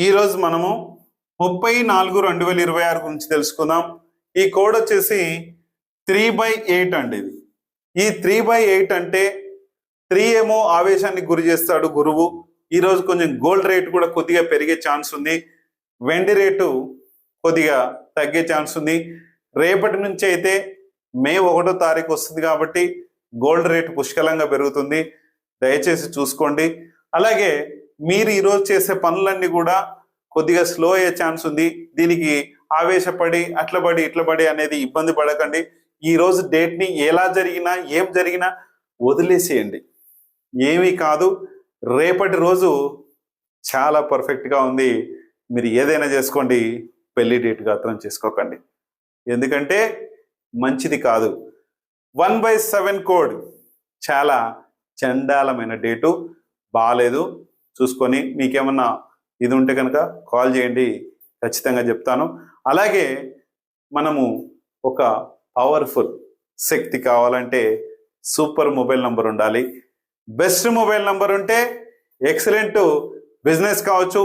ఈరోజు మనము 34/2026 గురించి తెలుసుకుందాం. ఈ కోడ్ వచ్చేసి 3/8 అండి. ఈ 3/8 అంటే 3 ఏమో ఆవేశానికి గురి చేస్తాడు గురువు. ఈరోజు కొంచెం గోల్డ్ రేట్ కూడా కొద్దిగా పెరిగే ఛాన్స్ ఉంది. వెండి రేటు కొద్దిగా తగ్గే ఛాన్స్ ఉంది. రేపటి నుంచి అయితే మే 1వ తారీఖు వస్తుంది కాబట్టి గోల్డ్ రేటు పుష్కలంగా పెరుగుతుంది. దయచేసి చూసుకోండి. అలాగే మీరు ఈరోజు చేసే పనులన్నీ కూడా కొద్దిగా స్లో అయ్యే ఛాన్స్ ఉంది. దీనికి ఆవేశపడి ఇట్లబడి అనేది ఇబ్బంది పడకండి. ఈ రోజు డేట్ని ఎలా జరిగినా ఏం జరిగినా వదిలేసేయండి. ఏమీ కాదు, రేపటి రోజు చాలా పర్ఫెక్ట్గా ఉంది. మీరు ఏదైనా చేసుకోండి, పెళ్లి డేట్ మాత్రం చేసుకోకండి, ఎందుకంటే మంచిది కాదు. 1/7 కోడ్ చాలా చండాలమైన డేటు, బాగాలేదు. చూసుకొని మీకేమన్నా ఇది ఉంటే కనుక కాల్ చేయండి, ఖచ్చితంగా చెప్తాను. అలాగే మనము ఒక పవర్ఫుల్ శక్తి కావాలంటే సూపర్ మొబైల్ నంబర్ ఉండాలి. బెస్ట్ మొబైల్ నంబర్ ఉంటే ఎక్సలెంట్ బిజినెస్ కావచ్చు,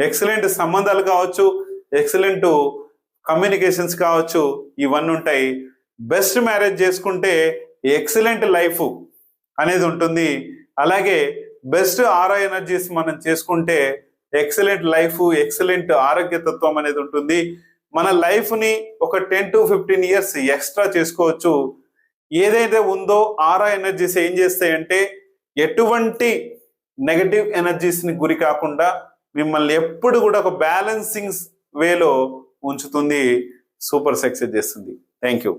ఎక్సలెంట్ సంబంధాలు కావచ్చు, ఎక్సలెంట్ కమ్యూనికేషన్స్ కావచ్చు, ఇవన్నీ ఉంటాయి. బెస్ట్ మ్యారేజ్ చేసుకుంటే ఎక్సలెంట్ లైఫ్ అనేది ఉంటుంది. అలాగే బెస్ట్ ఆరా ఎనర్జీస్ మనం చేసుకుంటే ఎక్సలెంట్ లైఫ్, ఎక్సలెంట్ ఆరోగ్యతత్వం అనేది ఉంటుంది. మన లైఫ్ని ఒక 10 to 15 years ఎక్స్ట్రా చేసుకోవచ్చు. ఏదైతే ఉందో ఆరా ఎనర్జీస్ ఏం చేస్తాయంటే ఎటువంటి నెగటివ్ ఎనర్జీస్ని గురి కాకుండా మిమ్మల్ని ఎప్పుడు కూడా ఒక బ్యాలెన్సింగ్ వేలో ఉంచుతుంది, సూపర్ సక్సెస్ చేస్తుంది. Thank you.